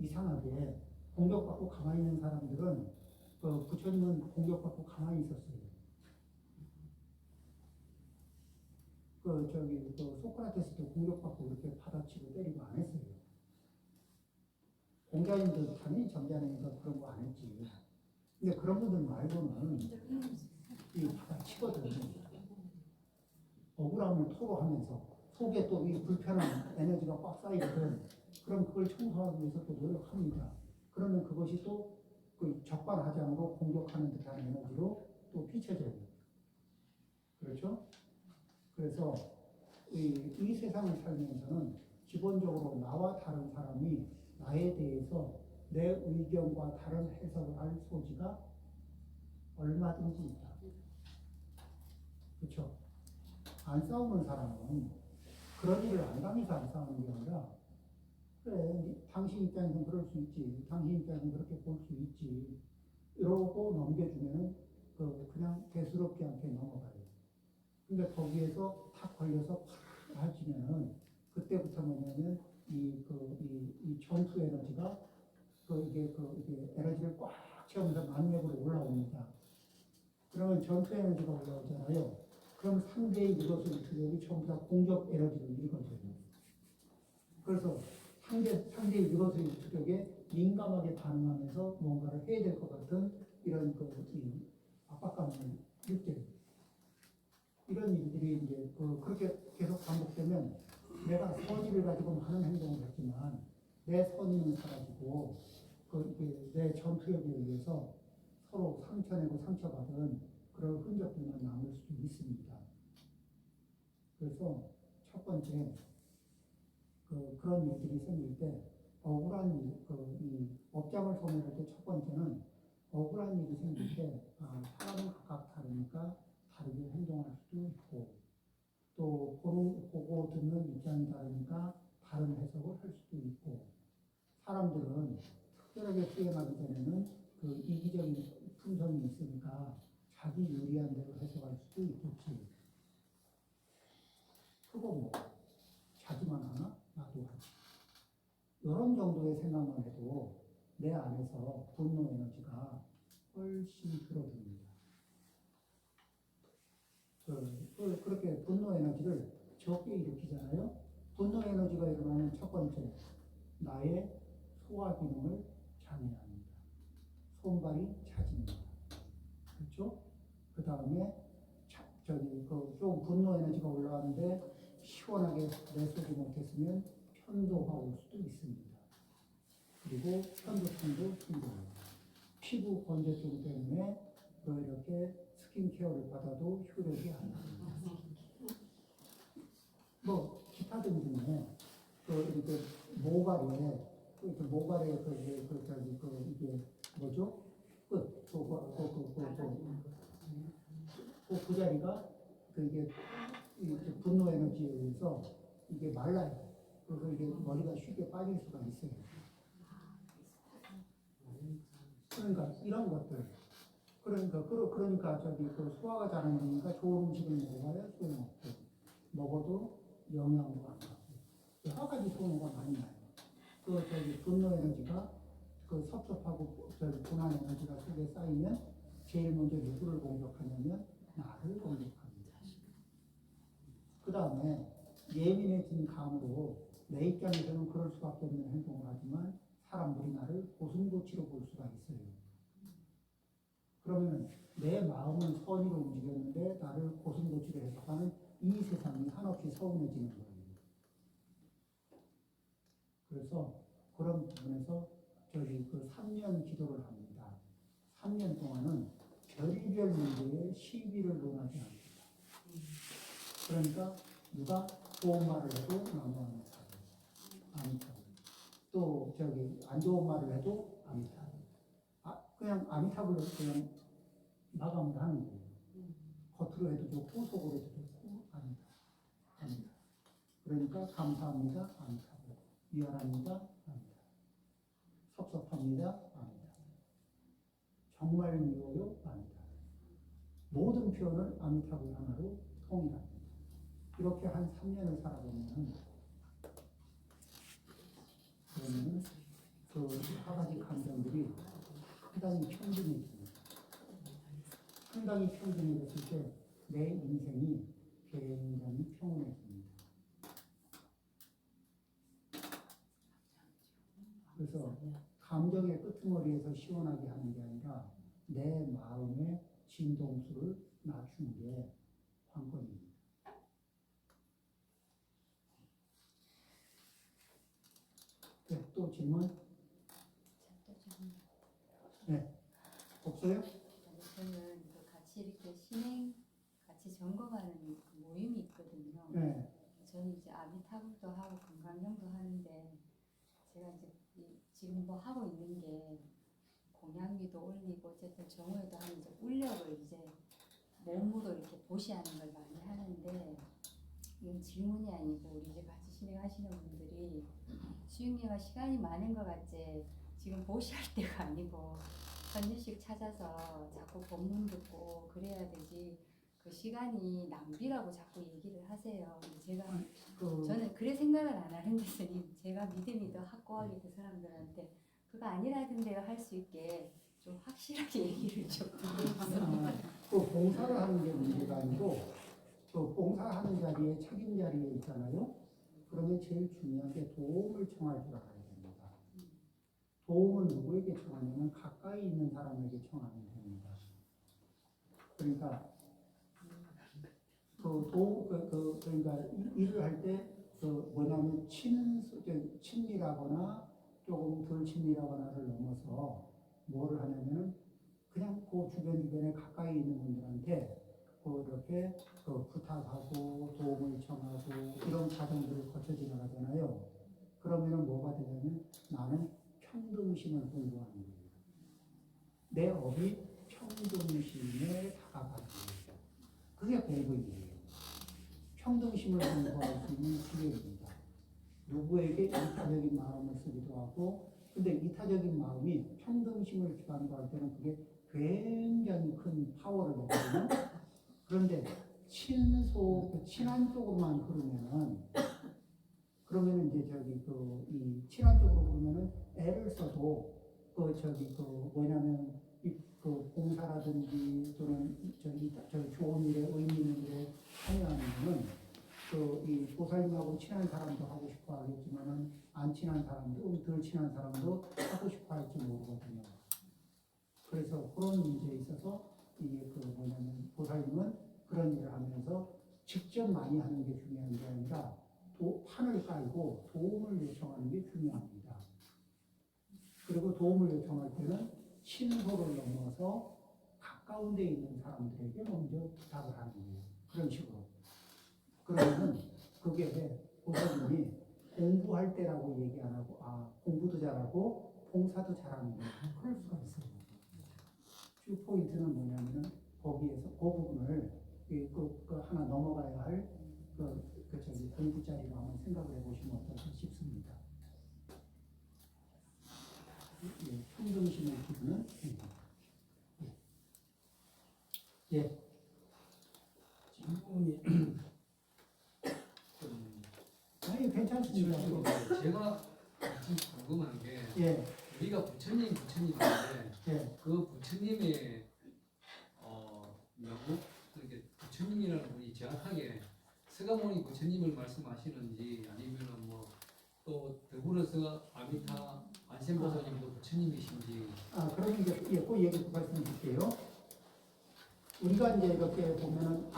이상하게 공격받고 가만히 있는 사람들은 부처님은 공격받고 가만히 있었어요. 소크라테스도 공격받고 그렇게 받아치고 때리고 안 했어요. 공자님도 당연히 점잖으니까 그런 거 안 했지. 근데 그런 분들 말고는 이 받아치거든요. 억울함을 토로하면서 속에 또 이 불편한 에너지가 꽉 쌓이거든. 그럼 그걸 청소하기 위해서 또 노력합니다. 그러면 그것이 또 적반하장으로 공격하는 듯한 에너지로 또 비춰져요. 그렇죠? 그래서 이 세상을 살면서는 기본적으로 나와 다른 사람이 나에 대해서 내 의견과 다른 해석을 할 소지가 얼마든지 있다. 그렇죠? 안 싸우는 사람은 그런 일을 안 당해서 안 싸우는 게 아니라 그래, 당신 입장에서는 그럴 수 있지, 당신 입장에서는 그렇게 볼 수 있지 이러고 넘겨주면은 그냥 대수롭지 않게 넘어가요. 근데 거기에서 탁 걸려서 팍 해지면은 그때부터 뭐냐면 이 전투 에너지가 이게 에너지를 꽉 채우면서 만렙으로 올라옵니다. 그러면 전투 에너지가 올라오잖아요. 그럼 상대의 이것을 투력이 전부 다 공격 에너지를 일궈줘요. 그래서 상대의 이것을 투력에 민감하게 반응하면서 뭔가를 해야 될 것 같은 이런 압박감을 느껴요. 이런 일들이 이제 그렇게 계속 반복되면 내가 선의를 가지고 많은 행동을 했지만 내 선의는 사라지고 내 전투력에 의해서 서로 상처내고 상처받은 그런 흔적들만 남을 수도 있습니다. 그래서 첫 번째 그런 일들이 생길 때 억울한 이 업장을 소멸할 때 첫 번째는 억울한 일이 생길 때 사람은 각각 다르니까 다르게 행동할 수도 있고 또 보고 듣는 입장이 다르니까 다른 해석을 할 수도 있고 사람들은 특별하게 수행하기 전에는 이기적인 품성이 있으니까 자기 유리한 대로 해석할 수도 있겠지. 그거 자기만 하나? 나도 하지. 이런 정도의 생각만 해도 내 안에서 분노 에너지가 훨씬 줄어듭니다. 그렇게 분노 에너지를 적게 일으키잖아요. 분노 에너지가 일어나면 첫 번째, 나의 소화 기능을 장애합니다. 손발이 차집니다. 그렇죠? 그 다음에 좀 분노 에너지가 올라가는데 시원하게 내쏘지 못했으면 편도가 올 수도 있습니다. 그리고 편도성도 생겨요. 피부 건조증 때문에 이렇게 스킨케어를 받아도 효력이 안 납니다. 뭐 기타 등등에 이렇게 모발에 이게 뭐죠? 그 자리가 이게 분노 에너지에 의해서 이게 말라요. 그래서 이게 머리가 쉽게 빠질 수가 있어요. 그러니까 이런 것들. 그러니까 소화가 잘 안 되니까 좋은 음식을 먹어야 소용없고 먹어도 영양도 안 가고 여러 가지 소모가 많이 나요. 분노 에너지가 섭섭하고 분한 에너지가 속에 쌓이면 제일 먼저 누구를 공격하냐면 나를 공격합니다. 그 다음에 예민해진 감으로 내 입장에서는 그럴 수밖에 없는 행동을 하지만 사람들이 나를 고슴도치로 볼 수가 있어요. 그러면 내 마음은 선의로 움직였는데 나를 고슴도치로 해석하는 이 세상이 한없이 서운해지는 거예요. 그래서 그런 부분에서 3년 기도를 합니다. 3년 동안은 별의별 문제에 시비를 논하지 않습니다. 그러니까 누가 좋은 말을 해도 나무 아미타불. 또 안 좋은 말을 해도 아미타불. 그냥 아미타불로 그냥 마감을 하는 거예요. 겉으로 해도 좋고 속으로 해도 좋고 아미타. 그러니까 감사합니다. 아미타불. 미안합니다. 아미타. 섭섭합니다. 아미타. 정말 미워요. 아미타. 모든 표현을 아미타불 하나로 통일합니다. 이렇게 한 3년을 살아보면 그러면 여러 가지 감정들이 상당히 평등해집니다. 상당히 평등해졌을 때 내 인생이 굉장히 평온해집니다. 그래서 감정의 끄트머리에서 시원하게 하는 게 아니라 내 마음의 진동수를 낮추는 게 관건입니다. 네, 또 질문? 네, 없어요? 저는 같이 이렇게 같이 점검하는 그 모임이 있거든요. 네. 저는 이제 아미타불도 하고 건강형도 하는데 제가 이제 지금 뭐 하고 있는 게 공양미도 올리고 어쨌든 정오에도 하는 이제 울력을 이제 몸으로 이렇게 보시하는 걸 많이 하는데 이건 질문이 아니고 우리 이제 같이 진행하시는 분들이 수영이가 시간이 많은 것 같지 지금 보시할 때가 아니고 현지식 찾아서 자꾸 법문 듣고 그래야 되지 그 시간이 낭비라고 자꾸 얘기를 하세요. 근데 제가 저는 그래 생각을 안 하는데 스님 제가 믿음이 더 확고하게 그 사람들한테 그거 아니라던데요 할 수 있게 좀 확실하게 얘기를 좀 그 봉사를 하는 게 문제가 아니고 그 봉사하는 자리에 책임 자리에 있잖아요. 그러면 제일 중요한 게 도움을 청할 줄 알아야 됩니다. 도움은 누구에게 청하냐면 가까이 있는 사람에게 청하면 됩니다. 그러니까 그러니까 일을 할 때 뭐냐면 친밀하거나 조금 덜 친밀하거나를 넘어서 뭐를 하냐면은 그냥 그 주변에 가까이 있는 분들한테 이렇게 부탁하고 도움을 청하고 이런 과정들을 거쳐 지나가잖아요. 그러면은 뭐가 되냐면 나는 평등심을 공부하는 거예요. 내 업이 평등심에 다가가는 거예요. 그게 공부입니다. 평등심을 공부할 수 있는 기회입니다. 누구에게 이타적인 마음을 쓰기도 하고, 근데 이타적인 마음이 평등심을 기반으로 할 때는 그게 굉장히 큰 파워를 내거든요. 그런데 친한 쪽으로만 흐르면은 그러면은 이제 저기 이 친환적으로 보면은 애를 써도 뭐냐면 그 봉사라든지 또는 저기 좋은 일에 의미 있는 일에 참여하는 이 보살님하고 친한 사람도 하고 싶어 하겠지만은 안 친한 사람도 덜 친한 사람도 하고 싶어 할지 모르거든요. 그래서 그런 문제에 있어서 이게 뭐냐면 보살님은 그런 일을 하면서 직접 많이 하는 게 중요한 게 아니라 판을 깔고 도움을 요청하는 게 중요합니다. 그리고 도움을 요청할 때는 신소를 넘어서 가까운 데 있는 사람들에게 먼저 부탁을 하는 거예요. 그런 식으로. 그러면은 그게 보살님이 공부할 때라고 얘기 안 하고 공부도 잘하고 봉사도 잘하는 거예요. 그럴 수가 있어요. 주 포인트는 뭐냐면은 거기에서 그 부분을 하나 넘어가야 할 공부자리로 한번 생각을 해보시면 어떨까 싶습니다. 평등심의 기준은 예. 질문이 아니 괜찮습니다. 제가 좀 궁금한 게 예. 우리가 부처님인데 예. 그 부처님의 명목 이렇게 부처님이라는 분이 정확하게 서가모니 부처님을 말씀하시는지 아니면은 또 더불어서 아미타 안센보살님도 부처님이신지. 그러면 이제 그 얘기 말씀드릴게요. 우리가 이제 이렇게 보면은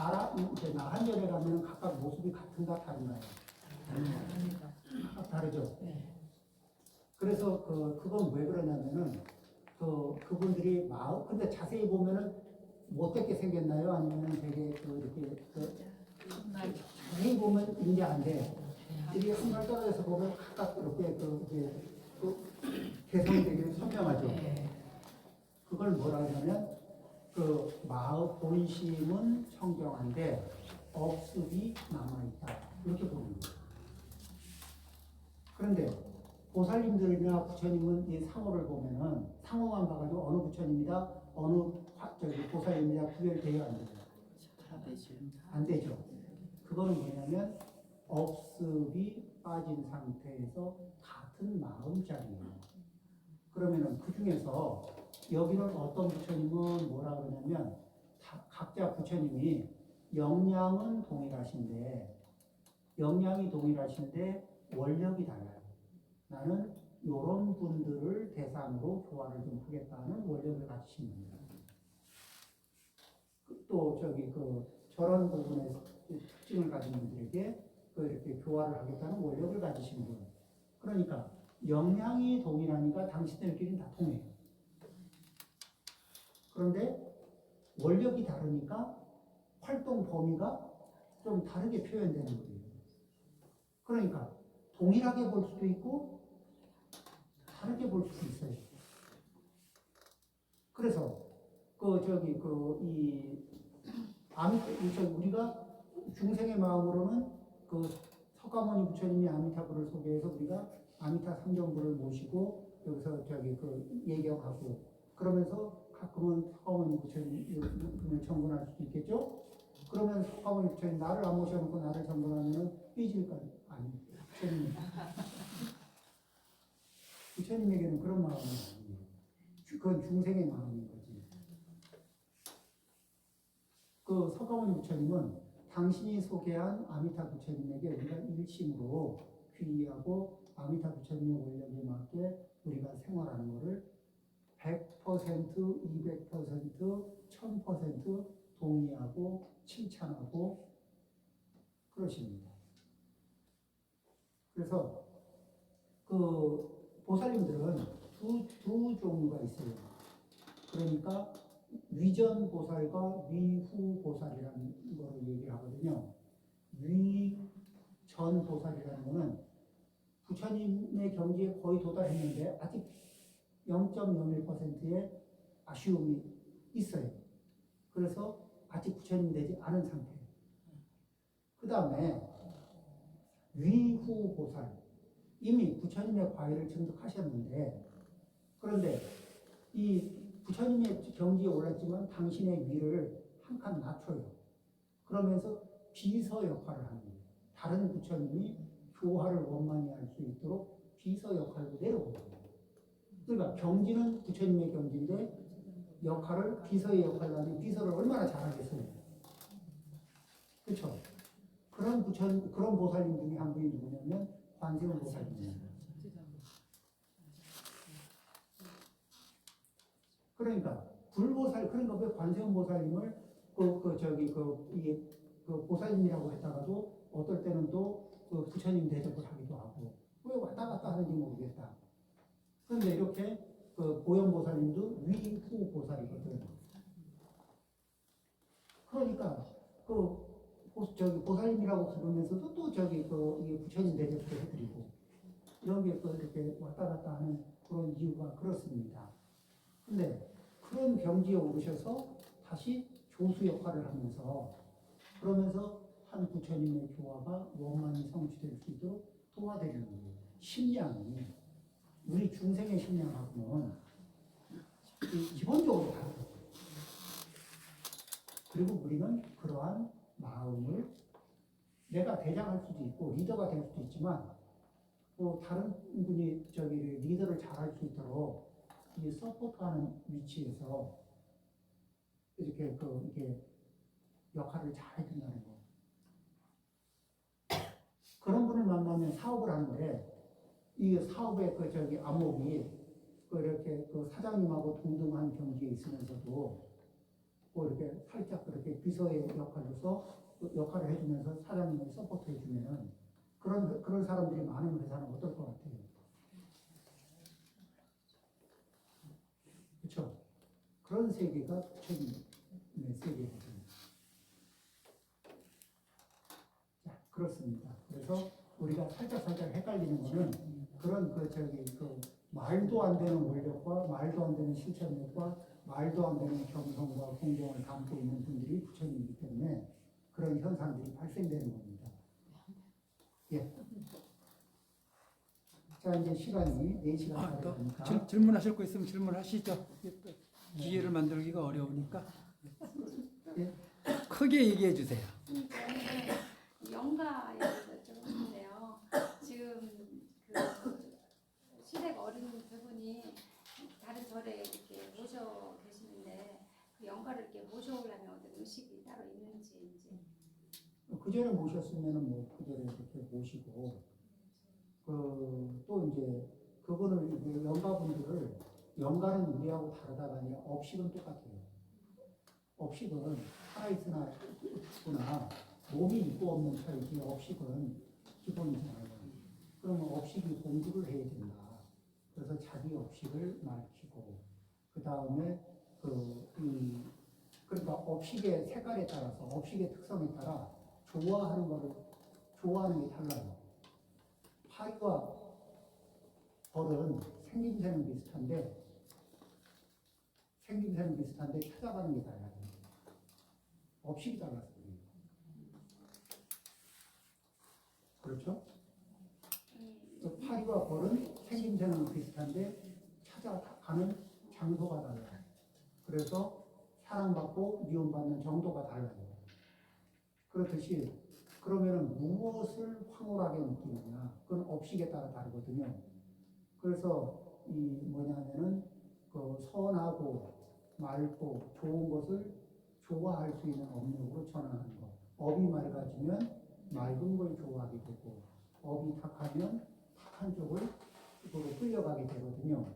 이제 나한열에 가면은 각각 모습이 같은가 다른가요? 다르죠. 그래서 그건 왜 그러냐면은 그분들이 근데 자세히 보면은 못되게 생겼나요? 아니면은 되게 이렇게 자세히 보면 인자한데 이게 한발 떨어져서 보면 각각 이렇게 개성이 되게 선명하죠. 그걸 뭐라 하냐면 마음 본심은 청정한데 억습이 남아있다 이렇게 보는 거예요. 그런데 보살님들이나 부처님은 이 상호를 보면은 상호만 봐가지고 어느 부처님이다 어느 보살님이다 구별돼요 안 돼요? 안 되죠. 그거는 뭐냐면 억습이 빠진 상태에서 같은 마음자리예요. 그러면은 그 중에서 여기는 어떤 부처님은 뭐라 그러냐면 각자 부처님이 역량은 동일하신데 원력이 달라요. 나는 이런 분들을 대상으로 교화를 좀 하겠다는 원력을 가지신 분입니다. 또 저런 부분의 특징을 가진 분들에게 이렇게 교화를 하겠다는 원력을 가지신 분. 그러니까 역량이 동일하니까 당신들끼리는 다 통해요. 그런데 원력이 다르니까 활동 범위가 좀 다르게 표현되는 거예요. 그러니까 동일하게 볼 수도 있고 다르게 볼 수도 있어요. 그래서 우리가 중생의 마음으로는 석가모니 부처님이 아미타불을 소개해서 우리가 아미타 삼정부를 모시고 여기서 예경하고 그러면서 가끔은 석가모니 부처님을 정근할 수도 있겠죠. 그러면 석가모니 부처님 나를 안 모셔놓고 나를 정근하면 삐질까? 아니, 부처님에게는 그런 마음이 아니에요. 그건 중생의 마음인 거지. 석가모니 부처님은 당신이 소개한 아미타 부처님에게 우리가 일심으로 귀의하고 아미타 부처님의 원력에 맞게 우리가 생활하는 것을 100%, 200%, 1000% 동의하고 칭찬하고 그러십니다. 그래서 보살님들은 두 종류가 있어요. 그러니까 위전 보살과 위후 보살이라는 걸 얘기를 하거든요. 위전 보살이라는 것은 부처님의 경지에 거의 도달했는데 아직 0.01%의 아쉬움이 있어요. 그래서 아직 부처님이 되지 않은 상태예요. 그 다음에 위후 보살, 이미 부처님의 과외를 증득하셨는데 그런데 이 부처님의 경지에 올랐지만 당신의 위를 한 칸 낮춰요. 그러면서 비서 역할을 하는 거예요. 다른 부처님이 조화를 원만히 할 수 있도록 비서 역할도 내려오고 그러니까 경지는 부처님의 경지인데 역할을 비서의 역할로 하면 비서를 얼마나 잘하겠어요. 그렇죠? 그런 보살님 중에 한 분이 누구냐면 관세음 보살님입니다. 그러니까 불보살 그러니까 왜 관세음 보살님을 그 보살님이라고 했다가도 어떨 때는 또 그 부처님 대접을 하기도 하고 왜 왔다 갔다 하는지 모르겠다. 그런데 이렇게 그 보현보살님도 위후 보살이거든. 그러니까 보살님이라고 부르면서도 또 이게 부처님 대접도 해드리고 이런 게 또 이렇게 왔다 갔다 하는 그런 이유가 그렇습니다. 근데 그런 경지에 오르셔서 다시 조수 역할을 하면서 그러면서 한 부처님의 조화가 원만히 성취될 수 있도록 도와드리는 거예요. 심량이 우리 중생의 심량하고는 기본적으로 다르거든요. 그리고 우리는 그러한 마음을 내가 대장할 수도 있고 리더가 될 수도 있지만 또 다른 분이 리더를 잘할 수 있도록 이 서포트하는 위치에서 이렇게 역할을 잘 해준다는 거. 그런 분을 만나면 사업을 하는데 이 사업의 안목이 이렇게 사장님하고 동등한 경지에 있으면서도 이렇게 살짝 그렇게 비서의 역할을 해주면서 사장님을 서포트 해주면 그런 사람들이 많은 회사는 어떨 것 같아요? 그렇죠? 그런 세계가 부처님의 세계거든요. 자, 그렇습니다. 그래서 우리가 살짝 헷갈리는 거는 그런 말도 안 되는 원력과 말도 안 되는 실천력과 말도 안 되는 겸손과 공경을 담고 있는 분들이 부처님이기 때문에 그런 현상들이 발생되는 겁니다. 예. 자, 이제 시간이 4시간 다 되니까 질문하실 거 있으면 질문하시죠. 기회를 만들기가 어려우니까. 예. 크게 얘기해 주세요. 영가에 대해서 여쭤보는데요. 지금 시댁 어린 두 분이 다른 절에 이렇게 모셔 계시는데 그 영가를 이렇게 모셔오려면 어떤 의식이 따로 있는지 이제. 그 전에 모셨으면은 그 전에 이렇게 모시고 또 이제 그분을 영가분들을 영가는 우리하고 다르다가 아니라 업식은 똑같아요. 업식은 살아있으나 죽거나 몸이 있고 없는 차이지 업식은 기본이잖아요. 그러면 업식이 공부를 해야 된다. 그래서 자기 업식을 밝히고 그 다음에 그러니까 업식의 색깔에 따라서 업식의 특성에 따라 좋아하는 게 달라요. 파리와 벌은 생김새는 비슷한데 찾아가는 게 달라요. 업식이 달라서 그래요. 그렇죠? 파리와 벌은 생김새는 비슷한데 찾아가는 장소가 달라요. 그래서 사랑받고 미움받는 정도가 달라요. 그렇듯이 그러면은 무엇을 황홀하게 느끼느냐 그건 업식에 따라 다르거든요. 그래서 뭐냐면은 선하고 맑고 좋은 것을 좋아할 수 있는 업력으로 전환하는 것. 업이 맑아지면 맑은 걸 좋아하게 되고 업이 탁하면 탁한 쪽으로 끌려가게 되거든요.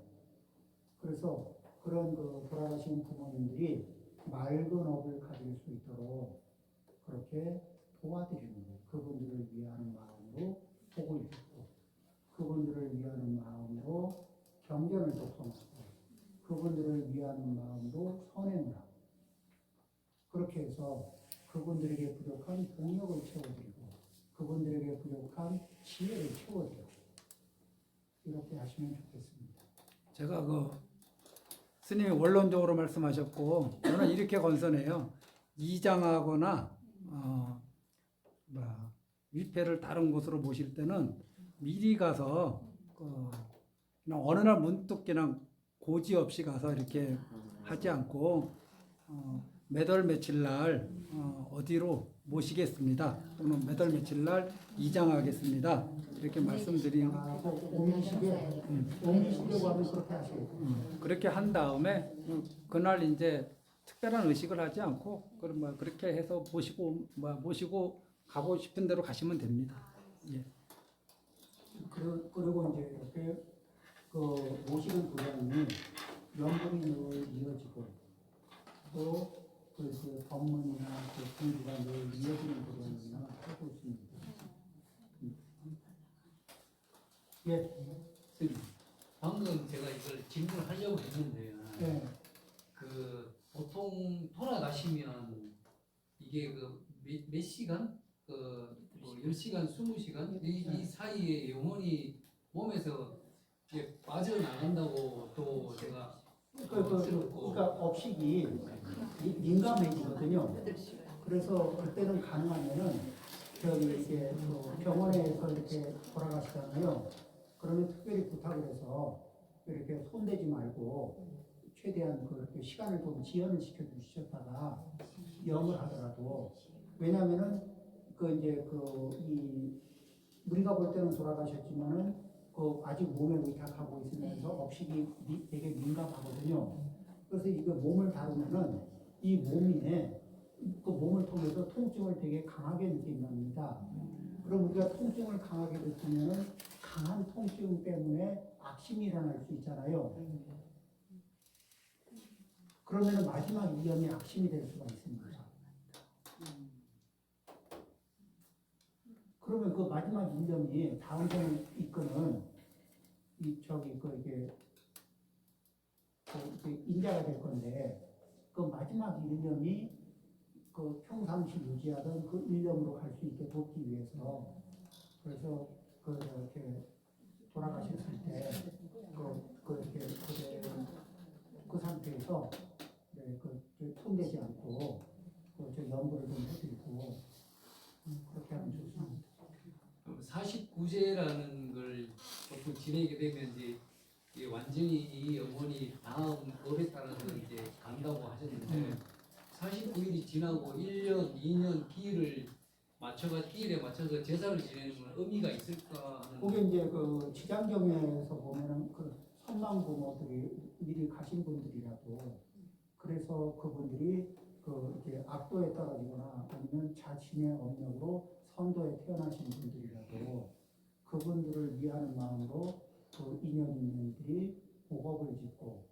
그래서 그런 돌아가신 부모님들이 맑은 업을 가질 수 있도록 그렇게 도와드리는 거예요. 그분들을 위하는 마음으로 복을 줬고, 그분들을 위하는 마음으로 경전을 독송하고, 그분들을 위하는 마음으로 선행을 하고, 그렇게 해서 그분들에게 부족한 동력을 채워드리고, 그분들에게 부족한 지혜를 채워드리고, 이렇게 하시면 좋겠습니다. 제가 스님이 원론적으로 말씀하셨고 저는 이렇게 건선해요. 이장하거나 위패를 다른 곳으로 모실 때는 미리 가서 그냥 어느 날 문득 그냥 고지 없이 가서 이렇게 하지 않고 몇 월 며칠 날 어디로 모시겠습니다. 또는 몇 월 며칠 날 이장하겠습니다. 이렇게 말씀드린 옮기시게 옮기시려고 하면 그렇게 하시고 그렇게 한 다음에 그날 이제 특별한 의식을 하지 않고 그렇게 해서 모시고 가고 싶은 대로 가시면 됩니다. 예. 그리고 이제 이렇게 그 모시는 도장이 연분이 늘 이어지고 또 그 법문이나 그 공부가 늘 이어지는 도장이나 하고 있습니다. 예, 선생님, 방금 제가 이걸 질문을 하려고 했는데요. 예. 그 보통 돌아가시면 이게 그 몇 시간? 뭐 10시간, 20시간? 이 사이에 영혼이 몸에서 이게 빠져나간다고 또 제가 들었고 그러니까 업식이 민감해지거든요. 그래서 그때는 가능하면은 저기 이게 또 병원에서 이렇게 돌아가시잖아요. 그러면 특별히 부탁을 해서 이렇게 손대지 말고 최대한 그렇게 시간을 좀 지연을 시켜 주셨다가 영을 하더라도 왜냐하면은 그 이제 이 우리가 볼 때는 돌아가셨지만은 그 아직 몸에 의탁하고 있으면서 업식이 되게 민감하거든요. 그래서 이거 몸을 다루면은 이 몸에 그 몸을 통해서 통증을 되게 강하게 느낀답니다. 그럼 우리가 통증을 강하게 느끼면은 강한 통증 때문에 악심이 일어날 수 있잖아요. 그러면은 마지막 위험이 악심이 될 수가 있습니다. 그러면 그 마지막 일념이 다음 생을 이끄는 이게 인자가 될 건데 그 마지막 일념이 그 평상시 유지하던 그 일념으로 갈 수 있게 돕기 위해서 그래서 이렇게 돌아가셨을 때 이렇게 그 상태에서 손대지 않고 저 연구를 좀 해드리고 그렇게 하면 좋습니다. 49제라는 걸 조금 지내게 되면 이제 이게 완전히 이 영혼이 다음 법에 따라서 이제 간다고 하셨는데 49일이 지나고 1년, 2년 기일에 맞춰서 제사를 지내는 건 의미가 있을까 하는. 그게 이제 그 지장경에서 보면은 그 선망 부모들이 미리 가신 분들이라도 그래서 그분들이 이렇게 악도에 떨어지거나 아니면 자신의 업력으로 선도에 태어나신 분들이라도 그분들을 위하는 마음으로 그 인연인들이 복업을 짓고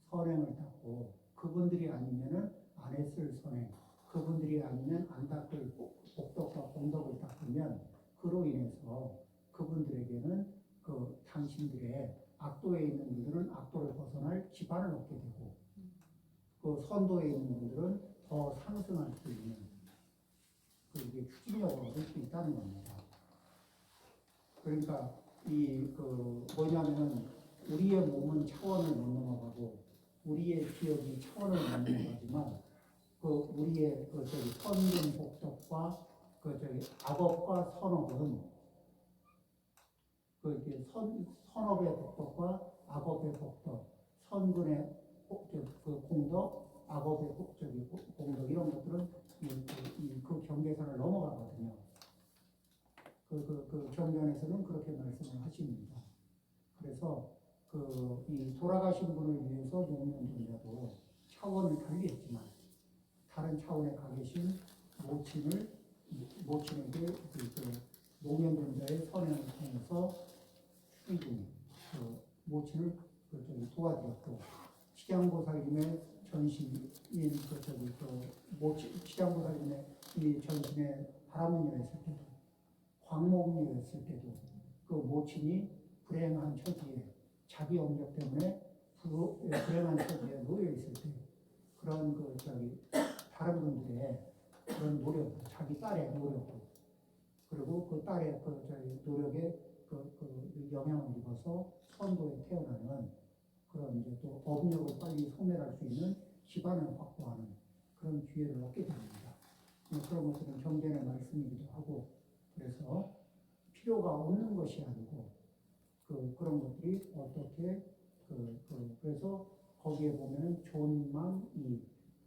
선행을 닦고 그분들이 아니면은 안 했을 선행 그분들이 아니면 안 닦을 복덕과 공덕을 닦으면 그로 인해서 그분들에게는 그 당신들의 악도에 있는 분들은 악도를 벗어날 기반을 얻게 되고 그 선도에 있는 분들은 더 상승할 수 있는 이게 추진력을 얻을 수 있다는 겁니다. 그러니까 뭐냐면은 우리의 몸은 차원을 못 넘어가고 우리의 기억이 차원을 못 넘어가지만 우리의 선근 복덕과 악업과 선업은 선업의 복덕과 악업의 복덕, 선근의 공덕, 악업의 공덕 이런 것들은 그 경계선을 넘어가거든요. 그 경전에서는 그렇게 말씀을 하십니다. 그래서 이 돌아가신 분을 위해서 용면존자도 차원을 달리했지만 다른 차원에 가 계신 모친에게 용면존자의 선행을 통해서 추이중 모친을 도와드렸고 치장보살님의 전신인 치장보살님의 이 전신에 바람은녀였을 때도 광목녀였을 때도 그 모친이 불행한 처지에 자기 업력 때문에 불행한 처지에 놓여 있을 때 그런 다른 분들의 그런 노력, 자기 딸의 노력 그리고 그 딸의 노력에 영향을 입어서 선도에 태어나는 그런 이제 또 업력을 빨리 소멸할 수 있는 기반을 확보하는 그런 기회를 얻게 됩니다. 그런 것들은 경전의 말씀이기도 하고 그래서 필요가 없는 것이 아니고 그런 것들이 어떻게 그래서 거기에 보면은 존망이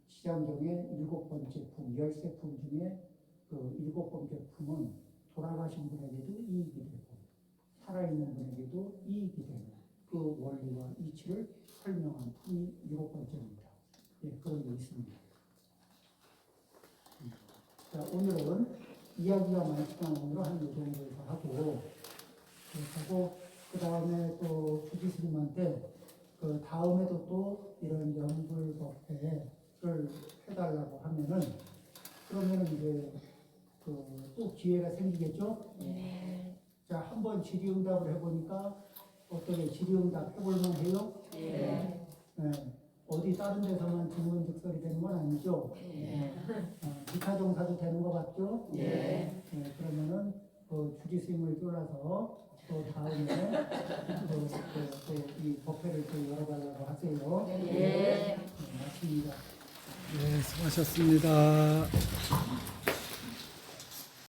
시장경의 7번째 품, 13품 중에 그 7번째 품은 돌아가신 분에게도 이익이 되고 살아있는 분에게도 이익이 되는 그 원리와 이치를 설명한 품이 7번째입니다. 예, 그런 게 있습니다. 자, 오늘은 이야기가 많지만 오늘 한 이 정도에서 하고 그 다음에 또 주지스님한테 그 다음에도 또 이런 연불법회를 해달라고 하면은 그러면은 이제 그 또 기회가 생기겠죠? 자, 한번 질의응답을 해보니까 어떻게 질의응답 해볼만 해요? 네. 어디 다른 데서만 증문즉설이 되는 건 아니죠? 기타종사도 되는 거 맞죠? 그러면은 그 주지스님을 쫄라서 또 다음에 이 법회를 또 열어달라고 하세요. 맞습니다. 네, 수고하셨습니다.